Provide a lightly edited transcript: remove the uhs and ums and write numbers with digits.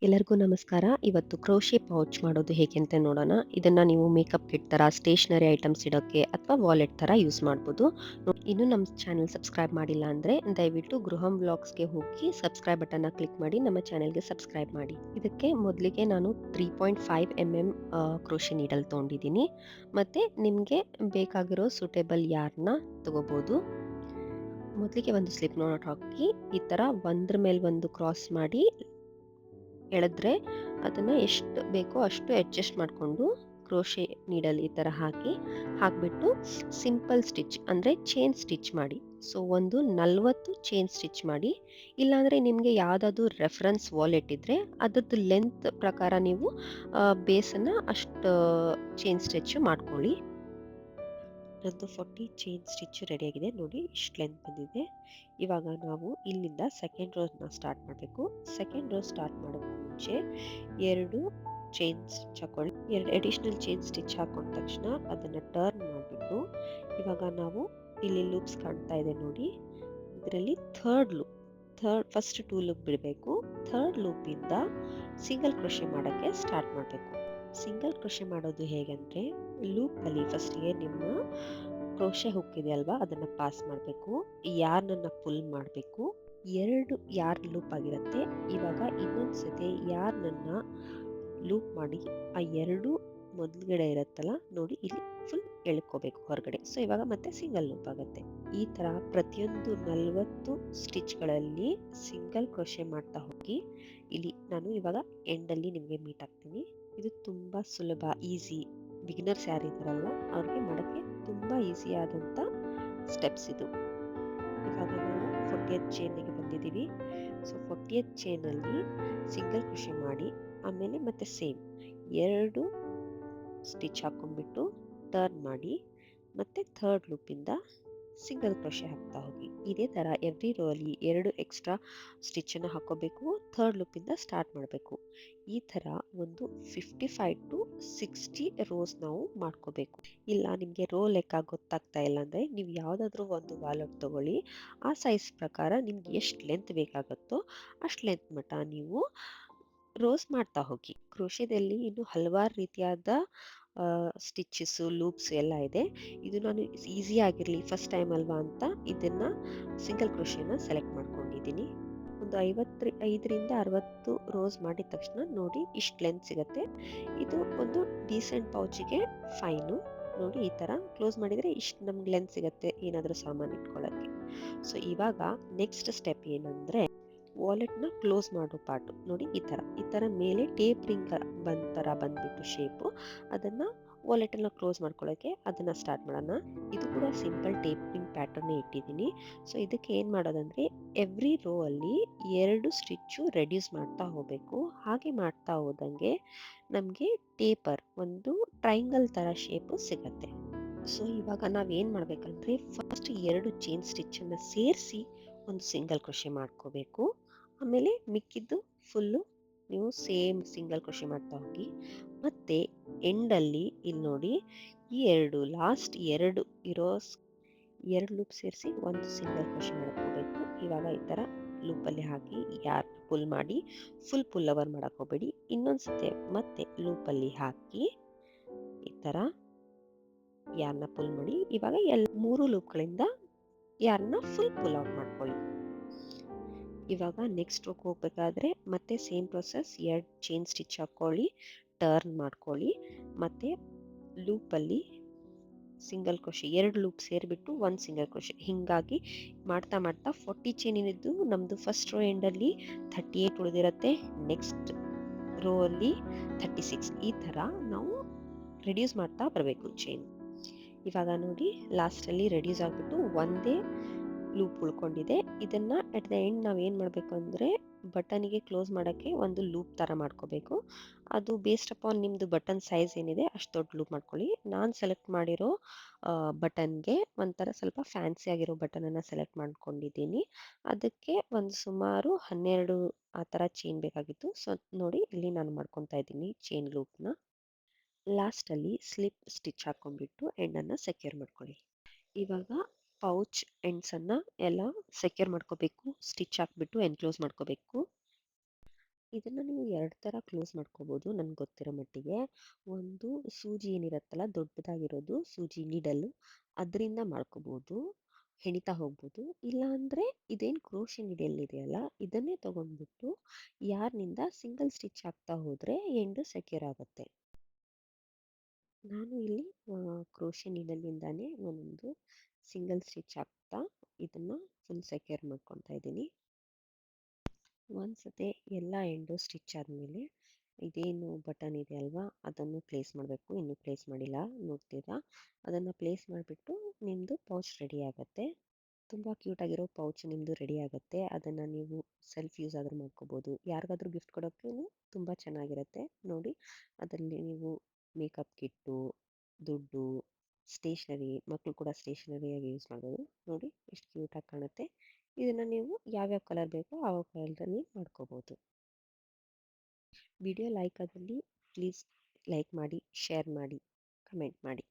ಎಲ್ಲರಿಗೂ ನಮಸ್ಕಾರ. ಇವತ್ತು ಕ್ರೋಶೆ ಪೌಚ್ ಮಾಡೋದು ಹೇಗೆ ಅಂತ ನೋಡೋಣ. ಇದನ್ನ ನೀವು ಮೇಕಪ್ ಕಿಟ್ ತರ, ಸ್ಟೇಷನರಿ ಐಟಮ್ಸ್ ಇಡೋಕ್ಕೆ ಅಥವಾ ವಾಲೆಟ್ ತರ ಯೂಸ್ ಮಾಡ್ಬೋದು. ಇನ್ನು ನಮ್ಮ ಚಾನೆಲ್ ಸಬ್ಸ್ಕ್ರೈಬ್ ಮಾಡಿಲ್ಲ ಅಂದ್ರೆ ದಯವಿಟ್ಟು ಗೃಹಂ ವ್ಲಾಗ್ಸ್ಗೆ ಹೋಗಿ ಸಬ್ಸ್ಕ್ರೈಬ್ ಬಟನ್ನ ಕ್ಲಿಕ್ ಮಾಡಿ ನಮ್ಮ ಚಾನೆಲ್ಗೆ ಸಬ್ಸ್ಕ್ರೈಬ್ ಮಾಡಿ. ಇದಕ್ಕೆ ಮೊದಲಿಗೆ ನಾನು 3.5 mm ಕ್ರೋಶೆ ನೀಡಲ್ ತೊಗೊಂಡಿದ್ದೀನಿ. ಮತ್ತೆ ನಿಮಗೆ ಬೇಕಾಗಿರೋ ಸೂಟೇಬಲ್ ಯಾರ್ನ ತಗೋಬೋದು. ಮೊದಲಿಗೆ ಒಂದು ಸ್ಲಿಪ್ ನಾಟ್ ಹಾಕಿ ಈ ತರ ಒಂದ್ರ ಮೇಲೆ ಒಂದು ಕ್ರಾಸ್ ಮಾಡಿ ಎಳೆದ್ರೆ ಅದನ್ನು ಎಷ್ಟು ಬೇಕೋ ಅಷ್ಟು ಅಡ್ಜಸ್ಟ್ ಮಾಡಿಕೊಂಡು ಕ್ರೋಶೆ ನೀಡಲ್ ಈ ಥರ ಹಾಕಿಬಿಟ್ಟು ಸಿಂಪಲ್ ಸ್ಟಿಚ್ ಅಂದರೆ ಚೈನ್ ಸ್ಟಿಚ್ ಮಾಡಿ. ಸೊ ಒಂದು 40 ಚೈನ್ ಸ್ಟಿಚ್ ಮಾಡಿ. ಇಲ್ಲಾಂದರೆ ನಿಮಗೆ ಯಾವುದಾದ್ರು ರೆಫರೆನ್ಸ್ ವಾಲೆಟ್ ಇದ್ದರೆ ಅದರದ್ದು ಲೆಂತ್ ಪ್ರಕಾರ ನೀವು ಬೇಸನ್ನು ಅಷ್ಟು ಚೈನ್ ಸ್ಟಿಚ್ ಮಾಡ್ಕೊಳ್ಳಿ. ನಂದು 40 ಚೈನ್ ಸ್ಟಿಚ್ ರೆಡಿಯಾಗಿದೆ ನೋಡಿ, ಇಷ್ಟು ಲೆಂತ್ ಬಂದಿದೆ. ಇವಾಗ ನಾವು ಇಲ್ಲಿಂದ ಸೆಕೆಂಡ್ ರೋಸ್ನ ಸ್ಟಾರ್ಟ್ ಮಾಡಬೇಕು. ಸೆಕೆಂಡ್ ರೋ ಸ್ಟಾರ್ಟ್ ಮಾಡೋಕ್ಕೂ ಮುಂಚೆ 2 ಚೈನ್ ಸ್ಟಿಚ್ ಹಾಕೊಳ್ಳಿ. 2 ಅಡಿಷ್ನಲ್ ಚೈನ್ ಸ್ಟಿಚ್ ಹಾಕೊಂಡ ತಕ್ಷಣ ಅದನ್ನು ಟರ್ನ್ ಮಾಡಿಬಿಟ್ಟು ಇವಾಗ ನಾವು ಇಲ್ಲಿ ಲೂಪ್ಸ್ ಕಾಣ್ತಾ ಇದೆ ನೋಡಿ, ಇದರಲ್ಲಿ ಫಸ್ಟ್ 2 ಲೂಪ್ ಬಿಡಬೇಕು. ಥರ್ಡ್ ಲೂಪಿಂದ ಸಿಂಗಲ್ ಕ್ರೋಶೆ ಮಾಡೋಕ್ಕೆ ಸ್ಟಾರ್ಟ್ ಮಾಡಬೇಕು. ಸಿಂಗಲ್ ಕ್ರೋಶೆ ಮಾಡೋದು ಹೇಗಂದರೆ, ಲೂಪಲ್ಲಿ ಫಸ್ಟಿಗೆ ನಿಮ್ಮ ಕ್ರೋಶೆ ಹುಕ್ ಇದೆ ಅಲ್ವಾ, ಅದನ್ನು ಪಾಸ್ ಮಾಡಬೇಕು. ಯಾರ್ನನ್ನು ಪುಲ್ ಮಾಡಬೇಕು. 2 ಯಾರ್ನ್ ಲೂಪ್ ಆಗಿರುತ್ತೆ. ಇವಾಗ ಇನ್ನೊಂದು ಸತಿ ಯಾರ್ನನ್ನು ಲೂಪ್ ಮಾಡಿ ಆ 2 ಮೊದಲುಗಡೆ ಇರುತ್ತಲ್ಲ ನೋಡಿ, ಇಲ್ಲಿ ಫುಲ್ ಎಳ್ಕೋಬೇಕು ಹೊರಗಡೆ. ಸೊ ಇವಾಗ ಮತ್ತೆ ಸಿಂಗಲ್ ಲೂಪ್ ಆಗುತ್ತೆ. ಈ ಥರ ಪ್ರತಿಯೊಂದು 40 ಸ್ಟಿಚ್ಗಳಲ್ಲಿ ಸಿಂಗಲ್ ಕ್ರೋಶೆ ಮಾಡ್ತಾ ಹೋಗಿ. ಇಲ್ಲಿ ನಾನು ಇವಾಗ ಎಂಡಲ್ಲಿ ನಿಮಗೆ ಮೀಟ್ ಆಗ್ತೀನಿ. ಇದು ತುಂಬ ಸುಲಭ, ಈಸಿ. ಬಿಗಿನರ್ಸ್ ಯಾರಿದ್ದಾರಲ್ವ ಅವ್ರಿಗೆ ಮಾಡೋಕ್ಕೆ ತುಂಬ ಈಸಿ ಆದಂಥ ಸ್ಟೆಪ್ಸ್ ಇದು. ಇವಾಗ ನಾವು 40th ಚೈನಿಗೆ ಬಂದಿದ್ದೀವಿ. ಸೊ 40th ಚೈನಲ್ಲಿ ಸಿಂಗಲ್ ಕ್ರೋಶೆ ಮಾಡಿ ಆಮೇಲೆ ಮತ್ತೆ ಸೇಮ್ 2 ಸ್ಟಿಚ್ ಹಾಕೊಂಡ್ಬಿಟ್ಟು ಟರ್ನ್ ಮಾಡಿ ಮತ್ತೆ ಥರ್ಡ್ ಲೂಪಿಂದ ಸಿಂಗಲ್ ಕ್ರೋಶೆ ಹಾಕ್ತಾ ಹೋಗಿ. ಇದೇ ಥರ ಎವ್ರಿ ರೋ ಅಲ್ಲಿ 2 ಎಕ್ಸ್ಟ್ರಾ ಸ್ಟಿಚ್ಚನ್ನು ಹಾಕೋಬೇಕು. ಥರ್ಡ್ ಲೂಪಿಂದ ಸ್ಟಾರ್ಟ್ ಮಾಡಬೇಕು. ಈ ಥರ ಒಂದು 55 to 60 ರೋಸ್ ನಾವು ಮಾಡ್ಕೋಬೇಕು. ಇಲ್ಲ ನಿಮಗೆ ರೋ ಲೆಕ್ಕ ಗೊತ್ತಾಗ್ತಾ ಇಲ್ಲ ಅಂದರೆ ನೀವು ಯಾವುದಾದ್ರೂ ಒಂದು ವಾಲೆಟ್ ತಗೊಳ್ಳಿ. ಆ ಸೈಜ್ ಪ್ರಕಾರ ನಿಮ್ಗೆ ಎಷ್ಟು ಲೆಂತ್ ಬೇಕಾಗುತ್ತೋ ಅಷ್ಟು ಲೆಂತ್ ಮಟ್ಟ ನೀವು ರೋಸ್ ಮಾಡ್ತಾ ಹೋಗಿ. ಕ್ರೋಶೆದಲ್ಲಿ ಇನ್ನು ಹಲವಾರು ರೀತಿಯಾದ ಸ್ಟಿಚ್ಚಸ್ಸು, ಲೂಪ್ಸ್ ಎಲ್ಲ ಇದೆ. ಇದು ನಾನು ಈಸಿ ಆಗಿರಲಿ ಫಸ್ಟ್ ಟೈಮ್ ಅಲ್ವಾ ಅಂತ ಇದನ್ನು ಸಿಂಗಲ್ ಕ್ರೋಶೆನ ಸೆಲೆಕ್ಟ್ ಮಾಡ್ಕೊಂಡಿದ್ದೀನಿ. ಒಂದು 55ರಿಂದ 60 ರೋಸ್ ಮಾಡಿದ ತಕ್ಷಣ ನೋಡಿ ಇಷ್ಟು ಲೆಂತ್ ಸಿಗುತ್ತೆ. ಇದು ಒಂದು ಡೀಸೆಂಟ್ ಪೌಚಿಗೆ ಫೈನು. ನೋಡಿ ಈ ಥರ ಕ್ಲೋಸ್ ಮಾಡಿದರೆ ಇಷ್ಟು ನಮ್ಗೆ ಲೆಂತ್ ಸಿಗುತ್ತೆ ಏನಾದರೂ ಸಾಮಾನು ಇಟ್ಕೊಳ್ಳೋಕ್ಕೆ. ಸೊ ಇವಾಗ ನೆಕ್ಸ್ಟ್ ಸ್ಟೆಪ್ ಏನಂದರೆ, ವಾಲೆಟ್ನ ಕ್ಲೋಸ್ ಮಾಡೋ ಪಾರ್ಟು ನೋಡಿ, ಈ ಥರ ಮೇಲೆ ಟೇಪ್ರಿಂಗ್ ಬಂದ್ಬಿಟ್ಟು ಶೇಪು, ಅದನ್ನು ವಾಲೆಟನ್ನು ಕ್ಲೋಸ್ ಮಾಡ್ಕೊಳ್ಳೋಕ್ಕೆ ಅದನ್ನು ಸ್ಟಾರ್ಟ್ ಮಾಡೋಣ. ಇದು ಕೂಡ ಸಿಂಪಲ್ ಟೇಪ್ರಿಂಗ್ ಪ್ಯಾಟರ್ನೇ ಇಟ್ಟಿದ್ದೀನಿ. ಸೊ ಇದಕ್ಕೆ ಏನು ಮಾಡೋದಂದರೆ, ಎವ್ರಿ ರೋ ಅಲ್ಲಿ 2 ಸ್ಟಿಚ್ಚು ರೆಡ್ಯೂಸ್ ಮಾಡ್ತಾ ಹೋಗಬೇಕು. ಹಾಗೆ ಮಾಡ್ತಾ ಹೋದಂಗೆ ನಮಗೆ ಟೇಪರ್ ಒಂದು ಟ್ರಯಾಂಗಲ್ ಥರ ಶೇಪು ಸಿಗತ್ತೆ. ಸೊ ಇವಾಗ ನಾವೇನು ಮಾಡಬೇಕಂದ್ರೆ, ಫಸ್ಟ್ 2 ಚೈನ್ ಸ್ಟಿಚ್ಚನ್ನು ಸೇರಿಸಿ ಒಂದು ಸಿಂಗಲ್ ಕ್ರೋಶೆ ಮಾಡ್ಕೋಬೇಕು. ಆಮೇಲೆ ಮಿಕ್ಕಿದ್ದು ಫುಲ್ಲು ನೀವು ಸೇಮ್ ಸಿಂಗಲ್ ಕ್ರೋಶೆ ಮಾಡ್ತಾ ಹೋಗಿ. ಮತ್ತು ಎಂಡಲ್ಲಿ ಇಲ್ಲಿ ನೋಡಿ, ಈ 2 ಲಾಸ್ಟ್ 2 ಇರೋ 2 ಲೂಪ್ ಸೇರಿಸಿ ಒಂದು ಸಿಂಗಲ್ ಕ್ರೋಶೆ ಮಾಡ್ಕೋಬೇಕು. ಇವಾಗ ಈ ಥರ ಲೂಪಲ್ಲಿ ಹಾಕಿ ಯಾರ್ ಪುಲ್ ಮಾಡಿ, ಫುಲ್ ಪುಲ್ ಓವರ್ ಮಾಡೋಕ್ಕೆ ಹೋಗಬೇಡಿ. ಇನ್ನೊಂದು ಸತಿ ಮತ್ತೆ ಲೂಪಲ್ಲಿ ಹಾಕಿ ಈ ಥರ ಯಾರನ್ನ ಪುಲ್ ಮಾಡಿ. ಇವಾಗ 3 ಲೂಪ್ಗಳಿಂದ ಯಾರನ್ನ ಫುಲ್ ಪುಲ್ ಔಟ್ ಮಾಡ್ಕೊಳ್ಳಿ. ಇವಾಗ ನೆಕ್ಸ್ಟ್ ರೋಗೆ ಹೋಗಬೇಕಾದ್ರೆ ಮತ್ತೆ ಸೇಮ್ ಪ್ರೊಸೆಸ್, 2 ಚೈನ್ ಸ್ಟಿಚ್ ಹಾಕ್ಕೊಳ್ಳಿ, ಟರ್ನ್ ಮಾಡ್ಕೊಳ್ಳಿ, ಮತ್ತು ಲೂಪಲ್ಲಿ ಸಿಂಗಲ್ ಕ್ರೋಶೆ 2 ಲೂಪ್ ಸೇರಿಬಿಟ್ಟು ಒಂದು ಸಿಂಗಲ್ ಕ್ರೋಶೆ. ಹೀಗಾಗಿ ಮಾಡ್ತಾ ಮಾಡ್ತಾ 40 ಚೈನ್ ಏನಿದ್ದು ನಮ್ಮದು ಫಸ್ಟ್ ರೋ ಎಂಡಲ್ಲಿ 38 ಉಳಿದಿರುತ್ತೆ, ನೆಕ್ಸ್ಟ್ ರೋ ಅಲ್ಲಿ 36. ಈ ಥರ ನಾವು ರೆಡ್ಯೂಸ್ ಮಾಡ್ತಾ ಬರಬೇಕು ಚೈನ್. ಇವಾಗ ನೋಡಿ ಲಾಸ್ಟಲ್ಲಿ ರೆಡ್ಯೂಸ್ ಆಗಿಬಿಟ್ಟು ಒಂದೇ ಲೂಪ್ ಉಳ್ಕೊಂಡಿದೆ. ಇದನ್ನು ಅಟ್ ದ ಎಂಡ್ ನಾವು ಏನು ಮಾಡಬೇಕು ಅಂದರೆ, ಬಟನಿಗೆ ಕ್ಲೋಸ್ ಮಾಡೋಕ್ಕೆ ಒಂದು ಲೂಪ್ ಥರ ಮಾಡ್ಕೋಬೇಕು. ಅದು ಬೇಸ್ಡ್ ಅಪಾನ್ ನಿಮ್ಮದು ಬಟನ್ ಸೈಜ್ ಏನಿದೆ ಅಷ್ಟು ದೊಡ್ಡ ಲೂಪ್ ಮಾಡ್ಕೊಳ್ಳಿ. ನಾನು ಸೆಲೆಕ್ಟ್ ಮಾಡಿರೋ ಬಟನ್ಗೆ ಒಂಥರ ಸ್ವಲ್ಪ ಫ್ಯಾನ್ಸಿ ಆಗಿರೋ ಬಟನನ್ನು ಸೆಲೆಕ್ಟ್ ಮಾಡ್ಕೊಂಡಿದ್ದೀನಿ. ಅದಕ್ಕೆ ಒಂದು ಸುಮಾರು 12 ಆ ಥರ ಚೈನ್ ಬೇಕಾಗಿತ್ತು. ಸೊ ನೋಡಿ ಇಲ್ಲಿ ನಾನು ಮಾಡ್ಕೊತಾ ಇದ್ದೀನಿ ಚೈನ್ ಲೂಪ್ನ. ಲಾಸ್ಟಲ್ಲಿ ಸ್ಲಿಪ್ ಸ್ಟಿಚ್ ಹಾಕ್ಕೊಂಡ್ಬಿಟ್ಟು ಎಂಡನ್ನು ಸೆಕ್ಯೂರ್ ಮಾಡ್ಕೊಳ್ಳಿ. ಇವಾಗ ಪೌಚ್ ಎಂಡ್ಸನ್ನು ಎಲ್ಲ ಸೆಕ್ಯೂರ್ ಮಾಡ್ಕೋಬೇಕು. ಸ್ಟಿಚ್ ಹಾಕ್ಬಿಟ್ಟು ಎನ್ಕ್ಲೋಸ್ ಮಾಡ್ಕೋಬೇಕು. ಇದನ್ನು ನೀವು ಎರಡು ಥರ ಕ್ಲೋಸ್ ಮಾಡ್ಕೋಬೋದು ನನಗೆ ಗೊತ್ತಿರೋ ಮಟ್ಟಿಗೆ. ಒಂದು ಸೂಜಿ ಏನಿರುತ್ತಲ್ಲ ದೊಡ್ಡದಾಗಿರೋದು ಸೂಜಿ ನೀಡಲು ಅದರಿಂದ ಮಾಡ್ಕೋಬೋದು, ಹೆಣಿತಾ ಹೋಗ್ಬೋದು. ಇಲ್ಲಾಂದರೆ ಇದೇನು ಕ್ರೋಶೆ ನೀಡಲ್ ಇದೆಯಲ್ಲ ಇದನ್ನೇ ತೊಗೊಂಡ್ಬಿಟ್ಟು ಯಾರ್ನಿಂದ ಸಿಂಗಲ್ ಸ್ಟಿಚ್ ಆಗ್ತಾ ಹೋದರೆ ಎಂಡು ಸೆಕ್ಯೂರ್ ಆಗುತ್ತೆ. ನಾನು ಇಲ್ಲಿ ಕ್ರೋಶೆ ನೀಡಲಿಂದಾನೇ ಒಂದೊಂದು ಸಿಂಗಲ್ ಸ್ಟಿಚ್ ಹಾಕ್ತಾ ಇದನ್ನು ಫುಲ್ ಸೆಕ್ಯೂರ್ ಮಾಡ್ಕೊತಾ ಇದ್ದೀನಿ. ಒಂದ್ಸತಿ ಎಲ್ಲ ಎಂಡು ಸ್ಟಿಚ್ ಆದಮೇಲೆ ಇದೇನು ಬಟನ್ ಇದೆ ಅಲ್ವಾ ಅದನ್ನು ಪ್ಲೇಸ್ ಮಾಡಬೇಕು. ಇನ್ನೂ ಪ್ಲೇಸ್ ಮಾಡಿಲ್ಲ ನೋಡ್ತೀರಾ. ಅದನ್ನು ಪ್ಲೇಸ್ ಮಾಡಿಬಿಟ್ಟು ನಿಮ್ಮದು ಪೌಚ್ ರೆಡಿ ಆಗುತ್ತೆ. ತುಂಬ ಕ್ಯೂಟಾಗಿರೋ ಪೌಚ್ ನಿಮ್ಮದು ರೆಡಿ ಆಗುತ್ತೆ. ಅದನ್ನು ನೀವು ಸೆಲ್ಫ್ ಯೂಸ್ ಆದರೂ ಮಾಡ್ಕೋಬೋದು, ಯಾರಿಗಾದ್ರೂ ಗಿಫ್ಟ್ ಕೊಡೋಕ್ಕೂ ತುಂಬ ಚೆನ್ನಾಗಿರುತ್ತೆ. ನೋಡಿ, ಅದರಲ್ಲಿ ನೀವು ಮೇಕಪ್ ಕಿಟ್ಟು, ದುಡ್ಡು, ಸ್ಟೇಷ್ನರಿ, ಮಕ್ಕಳು ಕೂಡ ಸ್ಟೇಷ್ನರಿಯಾಗಿ ಯೂಸ್ ಮಾಡ್ಬೋದು. ನೋಡಿ ಎಷ್ಟು ಕ್ಯೂಟಾಗಿ ಕಾಣುತ್ತೆ. ಇದನ್ನು ನೀವು ಯಾವ್ಯಾವ ಕಲರ್ ಬೇಕೋ ಆ ಕಲರಲ್ಲಿ ಮಾಡ್ಕೋಬೋದು. ವಿಡಿಯೋ ಲೈಕ್ ಆದಲ್ಲಿ ಪ್ಲೀಸ್ ಲೈಕ್ ಮಾಡಿ, ಶೇರ್ ಮಾಡಿ, ಕಮೆಂಟ್ ಮಾಡಿ.